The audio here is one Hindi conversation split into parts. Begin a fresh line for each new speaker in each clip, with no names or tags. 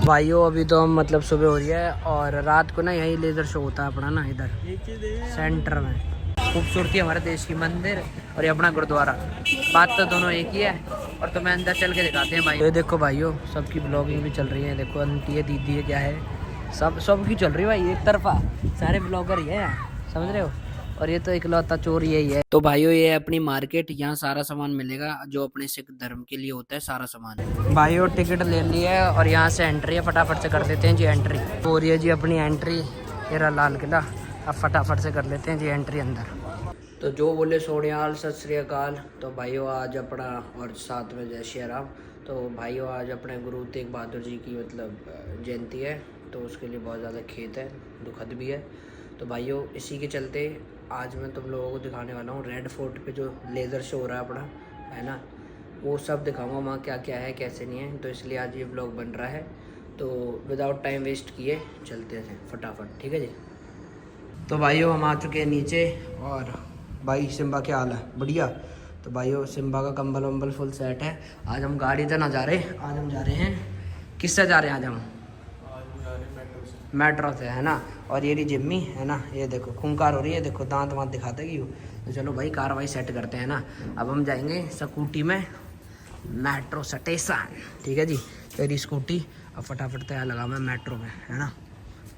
भाइयों अभी तो हम मतलब सुबह हो रही है और रात को ना यही लेज़र शो होता है अपना ना इधर सेंटर में। खूबसूरती हमारे देश की मंदिर और ये अपना गुरुद्वारा, बात तो दोनों एक ही है। और तो मैं अंदर चल के दिखाते हैं भाई। ये देखो भाइयों सबकी ब्लॉगिंग भी चल रही है, देखो आंटी है दीदी है क्या है सबकी चल रही है भाई, एक तरफा सारे ब्लॉगर ही है यहाँ, समझ रहे हो। और ये तो इकलौता चोर यही है। तो भाइयों ये है अपनी मार्केट, यहाँ सारा सामान मिलेगा जो अपने सिख धर्म के लिए होता है सारा सामान। भाइयों टिकट ले ली है और यहाँ से एंट्री है, फटाफट से कर देते हैं जी एंट्री। हो रही है जी अपनी एंट्री, ये रहा लाल किला, अब फटाफट से कर लेते हैं जी एंट्री अंदर। तो जो बोले सोनियाल सत श्री अकाल। तो भाइयों आज अपना और साथ में जय श्री राम। तो भाइयों आज अपने गुरु तेग बहादुर जी की मतलब जयंती है, तो उसके लिए बहुत ज़्यादा खेत है, दुखद भी है। तो भाइयों इसी के चलते आज मैं तुम लोगों को दिखाने वाला हूँ रेड फोर्ट पे जो लेज़र शो हो रहा है अपना, है ना, वो सब दिखाऊंगा वहाँ क्या क्या है कैसे नहीं है। तो इसलिए आज ये ब्लॉग बन रहा है। तो विदाउट टाइम वेस्ट किए चलते हैं फटाफट, ठीक है जी। तो भाइयों हम आ चुके हैं नीचे और भाई सिम्बा क्या हाल है, बढ़िया। तो भाइयों सिम्बा का कंबल वम्बल फुल सेट है। आज हम गाड़ी तो ना जा रहे, आज हम जा रहे हैं, किससे जा रहे हैं आज हम मेट्रो से, है ना। और ये रही जिम्मी, है ना, ये देखो खूंखार हो रही है, देखो दांत वांत दिखाते क्यों। तो चलो भाई कार्रवाई सेट करते हैं ना। अब हम जाएंगे स्कूटी में मेट्रो स्टेशन, ठीक है जी। तेरी स्कूटी अब फटाफट तैयार लगा मैं मेट्रो में, है ना,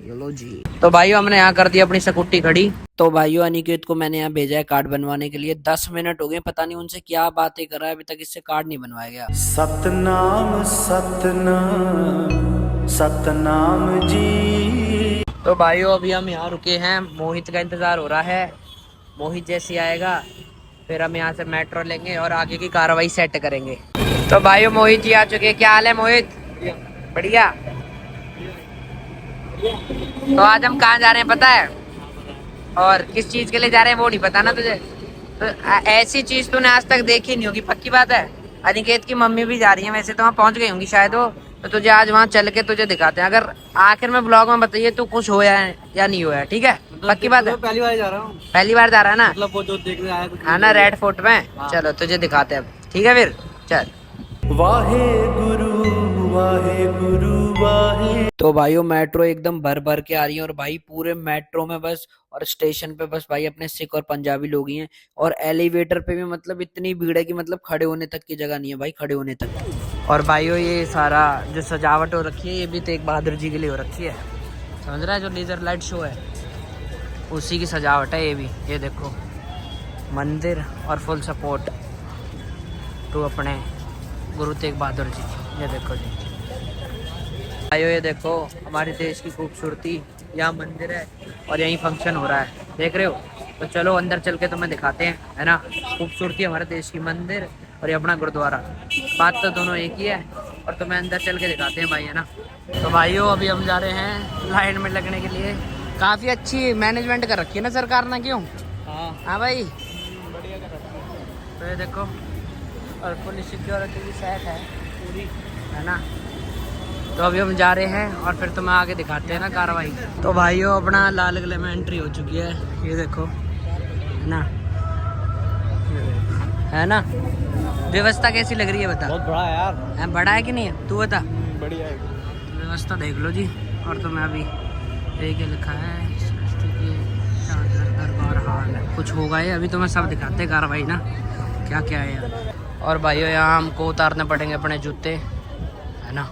लो जी। तो भाइयों हमने यहाँ कर दी अपनी स्कूटी खड़ी। तो भाइयों अनिकेत को मैंने यहाँ भेजा है कार्ड बनवाने के लिए, 10 मिनट हो गए, पता नहीं उनसे क्या बातें कर रहा है, अभी तक इससे कार्ड नहीं बनवाया गया।
सतनाम सतनाम सतनाम जी।
तो भाइयों अभी हम यहाँ रुके हैं, मोहित का इंतजार हो रहा है। मोहित जैसे आएगा फिर हम यहाँ से मेट्रो लेंगे और आगे की कार्रवाई सेट करेंगे। तो भाइयों मोहित जी आ चुके हैं, क्या हाल है मोहित? बढ़िया। तो आज हम कहाँ जा रहे हैं पता है, और किस चीज के लिए जा रहे हैं वो नहीं पता ना तुझे। तो ऐसी चीज तूने आज तक देखी नहीं होगी, पक्की बात है। अनिकेत की मम्मी भी जा रही है, वैसे तो वहाँ पहुंच गई होंगी शायद वो, तो तुझे आज वहाँ चल के तुझे दिखाते हैं। अगर आखिर में ब्लॉग में बताइए तू खुश होया है या नहीं होया, ठीक है? पक्की बात है।
पहली बार जा रहा हूँ।
पहली बार जा रहा है ना,
मतलब वो जो देखने आया
है ना रेड फोर्ट में। चलो तुझे दिखाते हैं अब, ठीक है फिर चल।
वाहे गुरु वाहे।
तो भाइयों मेट्रो एकदम भर भर के आ रही है और भाई पूरे मेट्रो में बस और स्टेशन पे बस भाई अपने सिख और पंजाबी लोग ही हैं। और एलिवेटर पे भी मतलब इतनी भीड़ है कि मतलब खड़े होने तक की जगह नहीं है भाई, खड़े होने तक। और भाइयों ये सारा जो सजावट हो रखी है ये भी तेग बहादुर जी के लिए हो रखी है, समझ रहा है, जो लेजर लाइट शो है उसी की सजावट है ये भी। ये देखो मंदिर और फुल सपोर्ट टू अपने गुरु तेग बहादुर जी, ये देखो जी। भाइयों ये देखो हमारे देश की खूबसूरती, यहाँ मंदिर है और यहीं फंक्शन हो रहा है, देख रहे हो। तो चलो अंदर चल के तुम्हें दिखाते हैं, है ना, खूबसूरती हमारे देश की मंदिर और ये अपना गुरुद्वारा, बात तो दोनों एक ही है। और तुम्हें अंदर चल के दिखाते हैं भाई, है ना। तो भाइयों अभी हम जा रहे हैं लाइन में लगने के लिए, काफ़ी अच्छी मैनेजमेंट कर रखी है ना सरकार ने, क्यों? हाँ भाई
बढ़िया कर रखा है।
तो ये देखो और पुलिस सिक्योरिटी की सेट है पूरी, है ना। तो अभी हम जा रहे हैं और फिर तुम्हें आगे दिखाते हैं ना कार्रवाई। तो भाइयों अपना लाल किले में एंट्री हो चुकी है, ये देखो, है ना, है ना। व्यवस्था कैसी लग रही है बता?
बहुत बड़ा है यार।
है बड़ा है कि नहीं है, तू बता।
बढ़िया है।
व्यवस्था देख लो जी। और तुम्हें अभी एक लिखा है सृष्टि की दरबार हाल है, कुछ होगा ये, अभी तुम्हें सब दिखाते हैं कार्रवाई ना क्या क्या है यार। और भाइयों यहाँ हमको उतारने पड़ेंगे अपने जूते, है ना।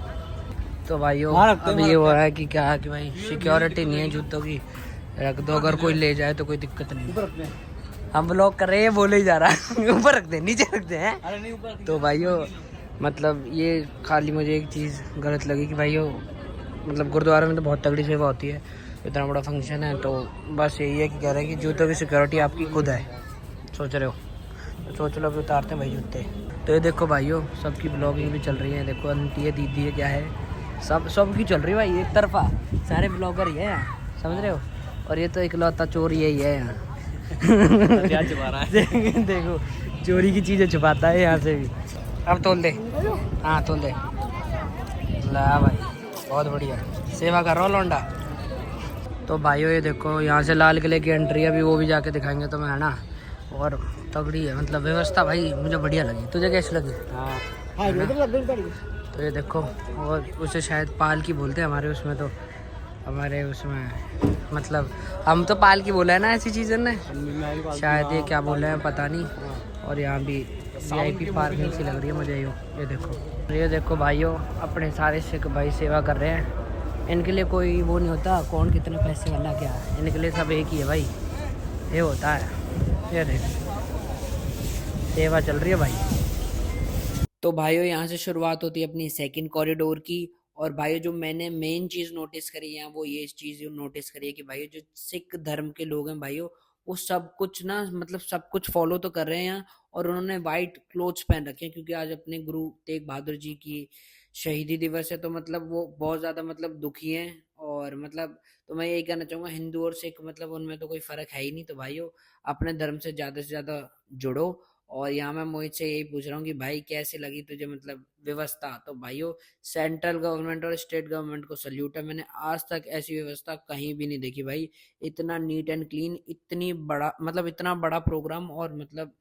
तो भाइयों अभी ये हुआ है कि क्या है कि भाई सिक्योरिटी नहीं है जूतों की, रख दो, अगर कोई ले जाए तो कोई दिक्कत नहीं। हम ब्लॉक कर रहे हैं, बोले ही जा रहा है ऊपर रख दे, नीचे रख दे हैं।
अरे नहीं ऊपर।
तो भाइयों मतलब ये खाली मुझे एक चीज़ गलत लगी कि भाइयों मतलब गुरुद्वारे में तो बहुत तगड़ी सेवा होती है, इतना बड़ा फंक्शन है, तो बस यही है कि कह रहे हैं कि जूतों की सिक्योरिटी आपकी खुद है, सोच रहे हो तो सोच लो, अभी उतारते हैं भाई जूते। तो ये देखो भाइयों सबकी ब्लॉगिंग भी चल रही है, देखो आंटी है दीदी है क्या है सबकी चल रही है भाई, एक तरफा सारे ब्लॉगर ही है यहाँ, समझ रहे हो। और ये तो इकलौता चोर यही है यहाँ
क्या छुपा रहा है
देखो चोरी की चीज़ें छुपाता है यहाँ से भी। अब तोल दे, हाँ तोल दे, ला भाई बहुत बढ़िया सेवा कर रहा हूँ लौंडा। तो भाइयों ये देखो यहाँ से लाल किले की एंट्री है, अभी वो भी जाके दिखाएंगे तुम्हें, है ना। और तगड़ी है मतलब व्यवस्था भाई, मुझे बढ़िया लगी, तुझे कैसी लगी? तो ये देखो, और उसे शायद पालकी बोलते हैं हमारे उसमें, तो हमारे उसमें मतलब हम तो पालकी बोला है ना ऐसी चीज़ें ने, शायद ये क्या बोला है पता नहीं। और यहाँ भी VIP पार्किंग सी लग रही है मुझे। ये देखो भाइयों, अपने सारे सिख भाई सेवा कर रहे हैं। इनके लिए कोई वो नहीं होता कौन कितने पैसे वाला क्या, इनके लिए सब एक ही है भाई, ये होता है। ये देखो सेवा चल रही है भाई। तो भाइयों यहाँ से शुरुआत होती है अपनी सेकंड कॉरिडोर की। और भाइयों जो मैंने मेन चीज़ नोटिस करी है वो ये चीज़ नोटिस करी है कि भाइयों जो सिख धर्म के लोग हैं भाइयों, वो सब कुछ ना मतलब सब कुछ फॉलो तो कर रहे हैं। और उन्होंने वाइट क्लोथ्स पहन रखे हैं क्योंकि आज अपने गुरु तेग बहादुर जी की शहीदी दिवस है। तो मतलब वो बहुत ज़्यादा मतलब दुखी हैं। और मतलब तो मैं यही कहना चाहूँगा, हिंदू और सिख मतलब उनमें तो कोई फ़र्क है ही नहीं। तो भाइयों अपने धर्म से ज़्यादा जुड़ो। और यहाँ मैं मोहित से यही पूछ रहा हूँ कि भाई कैसे लगी तुझे मतलब व्यवस्था। तो भाइयों सेंट्रल गवर्नमेंट और स्टेट गवर्नमेंट को सल्यूट है, मैंने आज तक ऐसी व्यवस्था कहीं भी नहीं देखी भाई। इतना नीट एंड क्लीन, इतनी बड़ा मतलब इतना बड़ा प्रोग्राम, और मतलब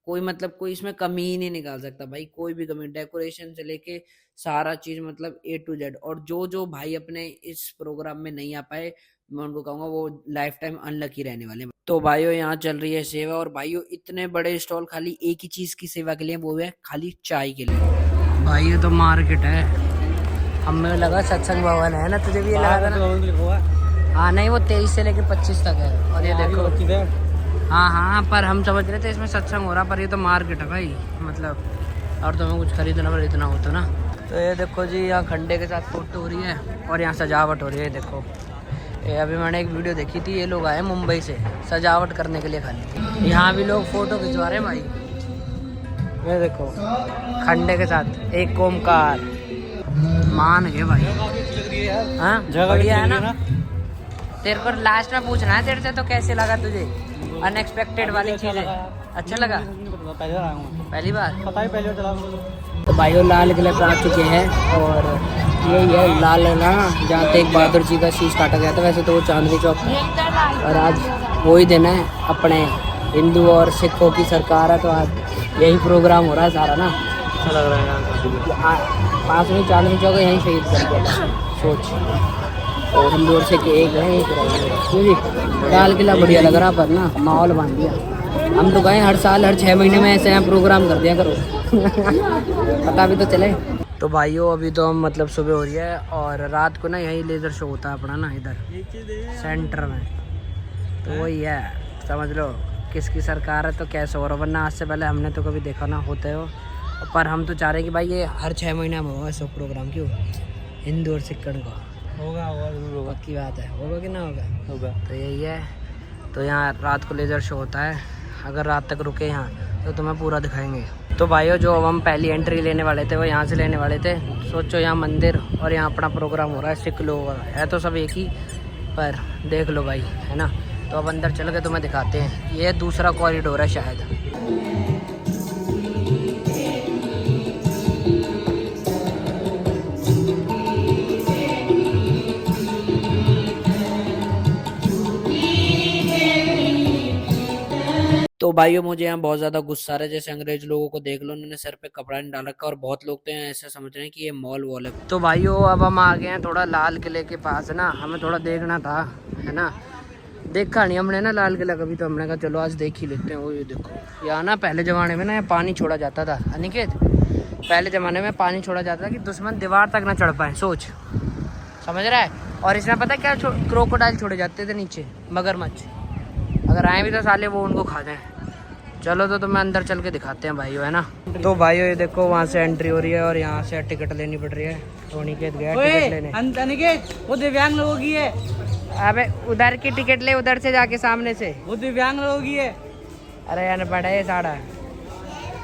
कोई इसमें कमी ही नहीं निकाल सकता भाई, कोई भी कमी, डेकोरेशन से लेके सारा चीज मतलब A to Z। और जो भाई अपने इस प्रोग्राम में नहीं आ पाए, मैं उनको कहूंगा वो लाइफ टाइम अनलकी रहने वाले हैं। तो भाइयों यहाँ चल रही है सेवा, और भाइयों इतने बड़े स्टॉल खाली एक ही चीज की सेवा के लिए, वो है खाली चाय के लिए। भाई ये तो मार्केट है, हमें लगा सत्संग भवन है ना, तुझे भी ये लगा ना? हाँ नहीं, वो 23 से लेके 25 तक है। और ये देखो, हाँ पर हम समझ रहे थे इसमें सत्संग हो रहा, पर ये तो मार्केट है भाई मतलब। और तुम्हें कुछ खरीदना पर इतना हो तो ना। तो ये देखो जी, यहाँ खंडे के साथ फोटो हो रही है और यहाँ सजावट हो रही है। देखो ये अभी मैंने एक वीडियो देखी थी, ये लोग आए मुंबई से सजावट करने के लिए खाली। यहाँ भी लोग फोटो खिंचवा रहे हैं भाई। ये देखो खंडे के साथ एक ओमकार मान गए भाई। हाँ बढ़िया है ना। तेरे को लास्ट में पूछना है तेरे से, तो कैसे लगा तुझे? अनएक्सपेक्टेड वाली चीज़ है, अच्छा लगा? पहली बार तो भाइयों लाल किले पे आ चुके हैं। और यही है लाल ना, जहाँ तेग बहादुर जी का शीश काटा गया था। वैसे तो वो चांदनी चौक है, और आज वही दिन है। अपने हिंदू और सिखों की सरकार है, तो आज यही प्रोग्राम हो रहा है सारा ना। अच्छा लग रहा है। पास में चांदनी चौक है, यहीं शहीद कर दिया था, सोच। और हिंदू और सिख एक है, एक लाल किला बढ़िया लग रहा, पर ना माहौल बांध दिया। हम तो गए हर साल हर 6 महीने में ऐसे यहाँ प्रोग्राम कर दिया करो पता भी तो चले। तो भाइयों अभी तो हम मतलब सुबह हो रही है, और रात को ना यही लेज़र शो होता है अपना ना, इधर सेंटर में। तो वही है, समझ लो किसकी सरकार है तो कैसे हो रहा। वरना आज से पहले हमने तो कभी देखा ना होते हो। पर हम तो चाह रहे हैं कि भाई ये हर 6 महीने में होगा ऐसा प्रोग्राम। क्यों? हिंदू और सिक्कड़ का होगा जरूर होगा, पक्की बात है। होगा कि ना होगा? तो यही है। तो यहाँ रात को लेज़र शो होता है, अगर रात तक रुके यहाँ तो तुम्हें पूरा दिखाएंगे। तो भाइयों जो हम पहली एंट्री लेने वाले थे वो यहाँ से लेने वाले थे। सोचो यहाँ मंदिर और यहाँ अपना प्रोग्राम हो रहा है, सिख लोग है तो सब एक ही, पर देख लो भाई, है ना। तो अब अंदर चल के तुम्हें दिखाते हैं। ये दूसरा कॉरिडोर है शायद। तो भाइयों मुझे यहाँ बहुत ज्यादा गुस्सा आ रहा है, जैसे अंग्रेज लोगों को देख लो, उन्होंने सर पे कपड़ा नहीं डाल रखा, और बहुत लोग तो ऐसा समझ रहे हैं कि ये मॉल वॉल है। तो भाइयों अब हम आ गए हैं थोड़ा लाल किले के पास ना, हमें थोड़ा देखना था, है ना। देखा नहीं हमने ना लाल किला कभी, तो हमने कहा चलो आज देख ही लेते हैं। वो ये देखो यहाँ ना पहले ज़माने में ना पानी छोड़ा जाता था, अनिकेत, पहले ज़माने में पानी छोड़ा जाता था कि दुश्मन दीवार तक ना चढ़ पाए, सोच, समझ रहा है। और इसमें पता क्या, क्रोकोडाइल छोड़े जाते थे नीचे, मगरमच्छ, अगर आए भी तो साले वो उनको खा जाए। चलो तो तुम्हें अंदर चल के दिखाते हैं भाइयों, है ना। तो भाइयों ये देखो वहाँ से एंट्री हो रही है, और यहाँ से टिकट लेनी पड़ रही है। तो अनिकेत गया टिकट लेने। अनिकेत वो दिव्यांग लोगों की है। अबे उधर की टिकट ले, उधर से जाके सामने से, वो दिव्यांग लोगों की है। अरे अनपढ़ है साड़ा।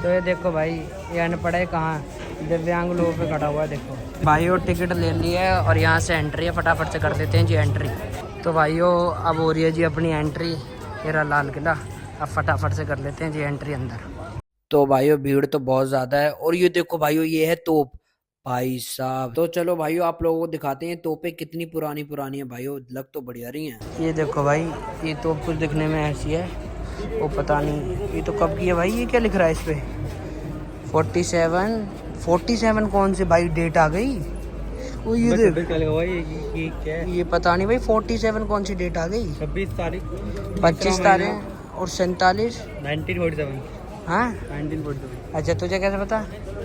तो ये देखो भाई, ये अनपढ़ है कहाँ, दिव्यांग लोगों पे खड़ा हुआ है। देखो भाइयों टिकट ले ली है, और यहाँ से एंट्री है, फटाफट से कर देते हैं जी एंट्री। तो भाइयों अब हो रही है जी अपनी एंट्री, ये रहा लाल किला। अब फटाफट से कर लेते हैं जी एंट्री अंदर। तो भाइयों भीड़ तो बहुत ज़्यादा है, और ये देखो भाइयों ये है तोप भाई साहब। तो चलो भाइयों आप लोगों को दिखाते हैं तोपें कितनी पुरानी पुरानी है भाइयों, लग तो बढ़िया रही हैं। ये देखो भाई, ये तोप कुछ दिखने में ऐसी है, वो पता नहीं ये तो कब की है भाई। ये क्या लिख रहा है इस पे? 47 47 कौन से भाई डेट आ गई? वो ये देख,
ये क्या है?
ये पता नहीं भाई 47 कौन सी डेट आ गई?
26 तारीख
25 तारीख और 47।
1947
हाँ
1947
अच्छा, तुझे कैसे पता?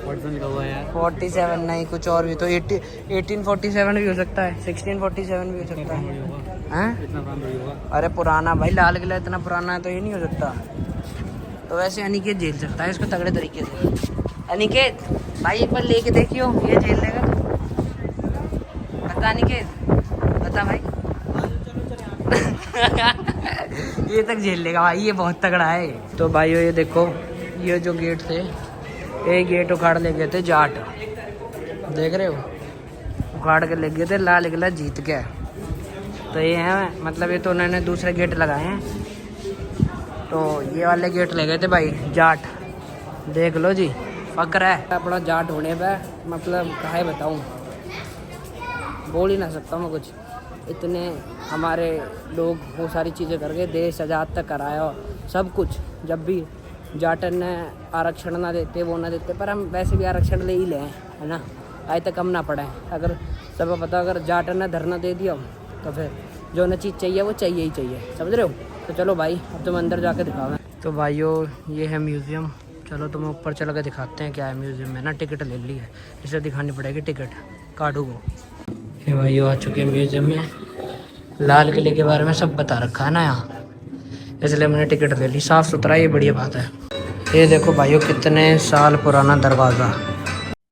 47 लिखा हुआ है यार।
47 नहीं, कुछ और भी तो 1847 भी हो सकता है, 1647 भी हो सकता है। हाँ
इतना पुराना नहीं होगा।
अरे पुराना भाई, लाल किला इतना पुराना है तो ये नहीं हो सकता। तो वैसे अनिकेत झेल सकता है इसको तगड़े तरीके से। अनिकेत भाई एक बार लेके देखियो, ये झेल लेगा तू? बता अनिकेत, बता भाई। ये तक झेल लेगा भाई, ये बहुत तगड़ा है। तो भाइयों ये देखो, ये जो गेट थे, ये गेट उखाड़ ले गए थे जाट, देख रहे हो, उखाड़ के ले गए थे, लाल किला जीत गया। तो ये है मतलब, ये तो उन्होंने दूसरे गेट लगाए हैं, तो ये वाले गेट ले गए थे भाई जाट। देख लो जी, फक्र है अपना जाट होने पे, मतलब काहे बताऊँ, बोल ही ना सकता मैं कुछ। इतने हमारे लोग वो सारी चीज़ें करके देश आज़ाद तक कराया और सब कुछ। जब भी जाटन ने आरक्षण ना देते, वो ना देते, पर हम वैसे भी आरक्षण ले ही लें, है ना, आज तक हम ना पड़े। अगर सबको पता, अगर जाटन ने धरना दे दिया तो फिर जो ना चीज़ चाहिए वो चाहिए ही चाहिए, समझ रहे हो। तो चलो भाई, अब तुम अंदर जाके दिखाओ। तो भाइयों ये है म्यूज़ियम, चलो तुम्हें ऊपर चल कर दिखाते हैं क्या है म्यूज़ियम में ना। टिकट ले ली है, इसे दिखानी पड़ेगी टिकट, काटू को। ये भाइयों आ चुके हैं म्यूज़ियम में, लाल किले के बारे में सब बता रखा है ना यहाँ, इसलिए मैंने टिकट ले ली। साफ़ सुथरा, ये बढ़िया बात है। ये देखो भाइयों कितने साल पुराना दरवाज़ा।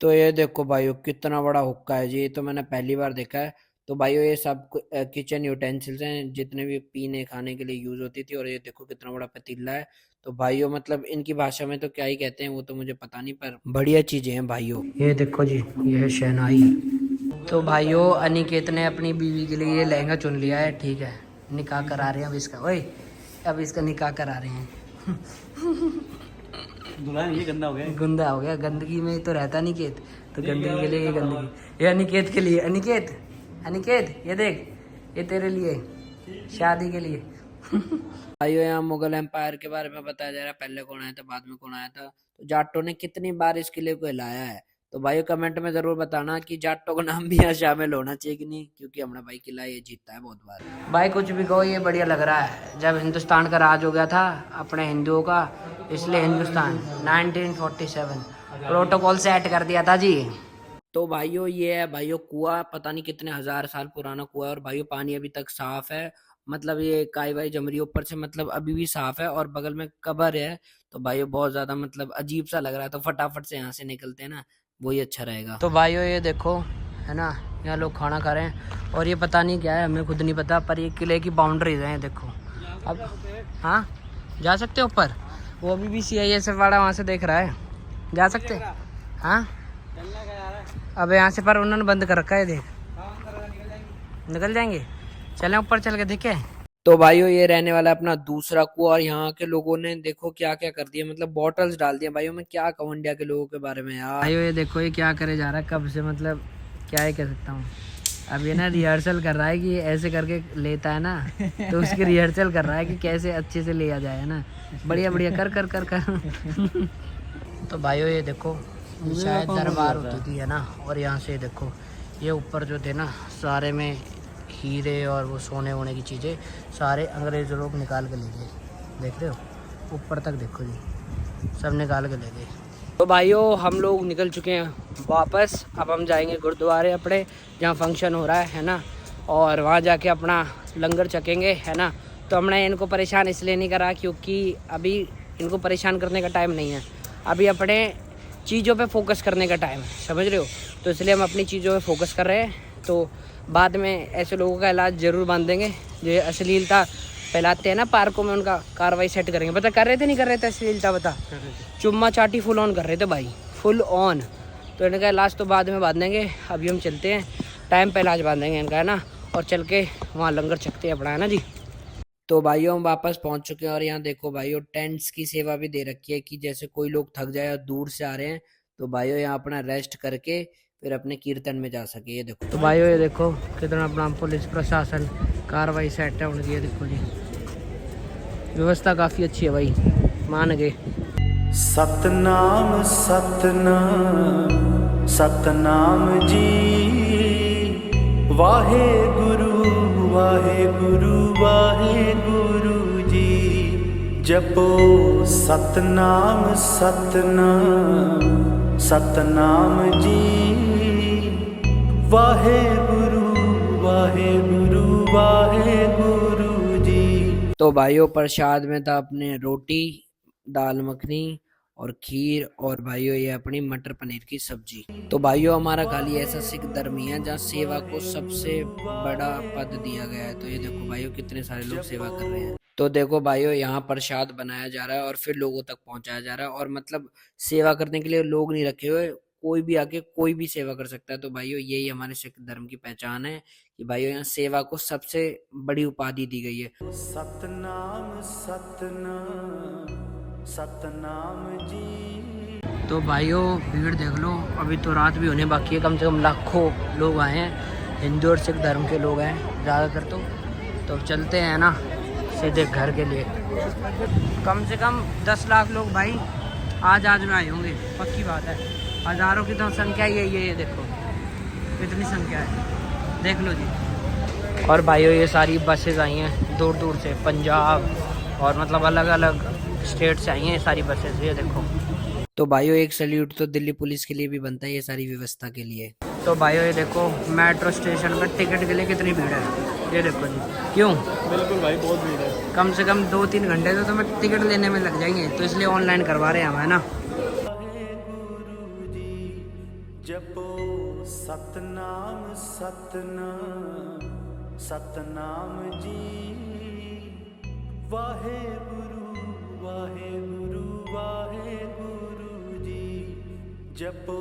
तो ये देखो भाइयों कितना बड़ा हुक्का है जी, ये तो मैंने पहली बार देखा है। तो भाइयों ये सब किचन यूटेंसिल्स हैं, जितने भी पीने खाने के लिए यूज़ होती थी। और ये देखो कितना बड़ा पतीला है। तो भाइयों मतलब इनकी भाषा में तो क्या ही कहते हैं वो तो मुझे पता नहीं, पर बढ़िया चीज़ें हैं भाइयों। ये देखो जी, ये है शहनाई। तो भाइयों अनिकेत ने अपनी बीवी के लिए ये लहंगा चुन लिया है, ठीक है, निकाह करा रहे हैं अब इसका। ओए अब इसका निकाह करा रहे हैं।
दुल्हन ये गंदा हो गया,
गंदा हो गया, गंदगी में तो रहता अनिकेत, तो गंदगी के लिए ये गंदगी, ये अनिकेत के लिए। अनिकेत अनिकेत ये देख, ये तेरे लिए, शादी के लिए। भाइयों यहाँ मुगल एम्पायर के बारे में बताया जा रहा है, पहले कौन आया था, बाद में कौन आया था। तो जाटों ने कितनी बार इस किले को हिलाया है। तो भाइयों कमेंट में जरूर बताना कि जाटों का नाम भी यहाँ शामिल होना चाहिए कि नहीं, क्योंकि हमारा भाई किला ये जीतता है बहुत बार। भाई कुछ भी कहो, ये बढ़िया लग रहा है। जब हिंदुस्तान का राज हो गया था अपने हिंदुओं का, इसलिए हिंदुस्तान 1947 प्रोटोकॉल सेट कर दिया था जी। तो भाइयों ये है भाइयों कुआं, पता नहीं कितने हजार साल पुराना कुआं है। और भाइयों पानी अभी तक साफ है, मतलब ये काई वाई जम रही है ऊपर से, मतलब अभी भी साफ है। और बगल में कब्र है, तो भाइयों बहुत ज्यादा मतलब अजीब सा लग रहा है। तो फटाफट से यहाँ से निकलते हैं ना, वही अच्छा रहेगा। तो भाइयों ये देखो है ना, यहाँ लोग खाना खा रहे हैं और ये पता नहीं क्या है, हमें खुद नहीं पता, पर ये किले की बाउंड्रीज हैं देखो। अब हाँ जा सकते हो ऊपर, वो अभी भी CISF वाला वहाँ से देख रहा है, जा सकते हाँ। अब यहाँ से पर उन्होंने बंद कर रखा है, देख निकल जाएंगे, चलें ऊपर चल के देखे। तो भाइयों ये रहने वाला अपना दूसरा कुआं, और यहाँ के लोगों ने देखो क्या क्या कर दिया, मतलब बॉटल्स डाल दिया। भाइयों मैं क्या कहूँ इंडिया के लोगों के बारे में यार। भाइयों ये देखो ये क्या करे जा रहा है कब से, मतलब क्या ही कह सकता हूँ। अब ये ना रिहर्सल कर रहा है कि ऐसे करके लेता है ना, तो उसकी रिहर्सल कर रहा है कि कैसे अच्छे से लिया जाए, है ना, बढ़िया बढ़िया कर कर कर कर। तो भाइयों ये देखो शायद दरबार होती थी, है ना। और यहाँ से देखो ये ऊपर जो थे ना सारे में हीरे और वो सोने वोने की चीज़ें सारे अंग्रेज लोग निकाल के ले गए, देख रहे हो ऊपर तक देखो जी, सब निकाल के ले गए। तो भाइयों हम लोग निकल चुके हैं वापस, अब हम जाएंगे गुरुद्वारे अपने जहाँ फंक्शन हो रहा है ना, और वहाँ जाके अपना लंगर चखेंगे, है ना। तो हमने इनको परेशान इसलिए नहीं करा क्योंकि अभी इनको परेशान करने का टाइम नहीं है, अभी अपने चीज़ों पे फोकस करने का टाइम है, समझ रहे हो। तो इसलिए हम अपनी चीज़ों पे फोकस कर रहे हैं। तो बाद में ऐसे लोगों का इलाज ज़रूर बांधेंगे जो अश्लीलता फैलाते हैं ना पार्कों में, उनका कार्रवाई सेट करेंगे। पता कर रहे थे नहीं कर रहे थे अश्लीलता, बता चुम्मा चाटी फुल ऑन कर रहे थे भाई, फुल ऑन। तो इनका इलाज तो बाद में बांधेंगे, अभी हम चलते हैं, टाइम पे इलाज बांधेंगे इनका, है ना, और चल के वहाँ लंगर चखते हैं अपना, है ना जी। तो भाइयों हम वापस पहुंच चुके हैं, और यहाँ देखो भाइयों टेंट्स की सेवा भी दे रखी है कि जैसे कोई लोग थक जाए और दूर से आ रहे हैं तो भाइयों यहाँ अपना रेस्ट करके फिर अपने कीर्तन में जा सके। ये देखो तो भाइयों ये देखो कितना अपना पुलिस प्रशासन कार्रवाई सेट है उनकी, ये देखो जी व्यवस्था काफ़ी अच्छी है भाई, मान गए।
सतनाम सतनाम सतनाम जी वाहे गुरु जी जपो सतनाम सतनाम सतनाम जी वाहे गुरु जी।
तो भाइयों प्रसाद में था अपने रोटी, दाल मखनी और खीर, और भाइयों ये अपनी मटर पनीर की सब्जी। तो भाइयों हमारा खाली ऐसा सिख धर्म ही है जहाँ सेवा को सबसे बड़ा पद दिया गया है। तो ये देखो भाइयों कितने सारे लोग सेवा कर रहे हैं। तो देखो भाइयों यहाँ प्रसाद बनाया जा रहा है और फिर लोगों तक पहुंचाया जा रहा है, और मतलब सेवा करने के लिए लोग नहीं रखे हुए, कोई भी आके कोई भी सेवा कर सकता है। तो भाइयों यही हमारे सिख धर्म की पहचान है कि भाइयों यहाँ सेवा को सबसे बड़ी उपाधि दी गई है।
सतनाम सतनाम सतनाम जी।
तो भाइयों भीड़ देख लो, अभी तो रात भी होने बाकी है, कम से कम लाखों लोग आए हैं, हिंदू और सिख धर्म के लोग हैं ज़्यादातर। तो अब चलते हैं ना सीधे घर के लिए। कम से कम 10 लाख लोग भाई आज में आए होंगे, पक्की बात है। हज़ारों की तो संख्या ही है, ये देखो कितनी संख्या है, देख लो जी। और भाइयों ये सारी बसेस आई हैं दूर दूर से, पंजाब और मतलब अलग अलग स्टेट से आई हैं ये सारी बसेस, ये देखो। तो भाइयों एक सैल्यूट तो दिल्ली पुलिस के लिए भी बनता है ये सारी व्यवस्था के लिए। तो भाइयों ये देखो मेट्रो स्टेशन पर टिकट के लिए कितनी भीड़ है, ये देखो जी। क्यों?
बिल्कुल भाई, बहुत भीड़ है।
कम से कम 2-3 घंटे तो तुम्हें टिकट लेने में लग जाएंगे, तो इसलिए ऑनलाइन करवा रहे हैं हम, है ना।
जपो सतनाम सतनाम सतनाम जी वाहे गुरु जी जपो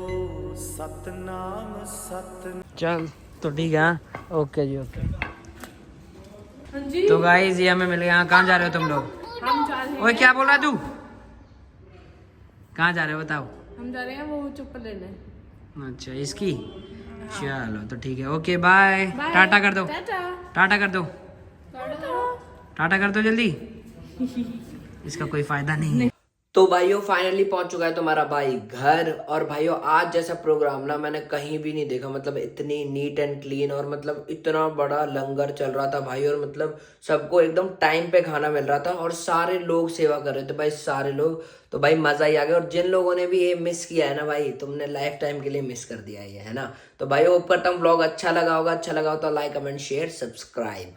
सतनाम सतनाम।
चल तो ठीक है, ओके जी ओके। तो गाइस ये हमें मिल गया। कहाँ जा रहे हो तुम लोग?
हम जा रहे हैं।
ओए क्या बोल रहा तू? कहाँ जा रहे हो बताओ?
हम जा रहे हैं वो चप्पल लेने।
अच्छा इसकी, चलो तो ठीक है, ओके बाय। टाटा कर दो, टाटा कर दो, टाटा कर दो जल्दी। इसका कोई फायदा नहीं है। तो भाइयों फाइनली पहुंच चुका है तुम्हारा भाई घर। और भाइयों आज जैसा प्रोग्राम ना मैंने कहीं भी नहीं देखा, मतलब इतनी नीट एंड क्लीन, और मतलब इतना बड़ा लंगर चल रहा था भाई, और मतलब सबको एकदम टाइम पे खाना मिल रहा था, और सारे लोग सेवा कर रहे थे भाई, सारे लोग। तो भाई मजा ही आ गया। और जिन लोगों ने भी ये मिस किया है ना भाई, तुमने लाइफ टाइम के लिए मिस कर दिया ये, है ना। तो भाई होप करता हूँ व्लॉग अच्छा लगा होगा। अच्छा लगा हो तो लाइक कमेंट शेयर सब्सक्राइब।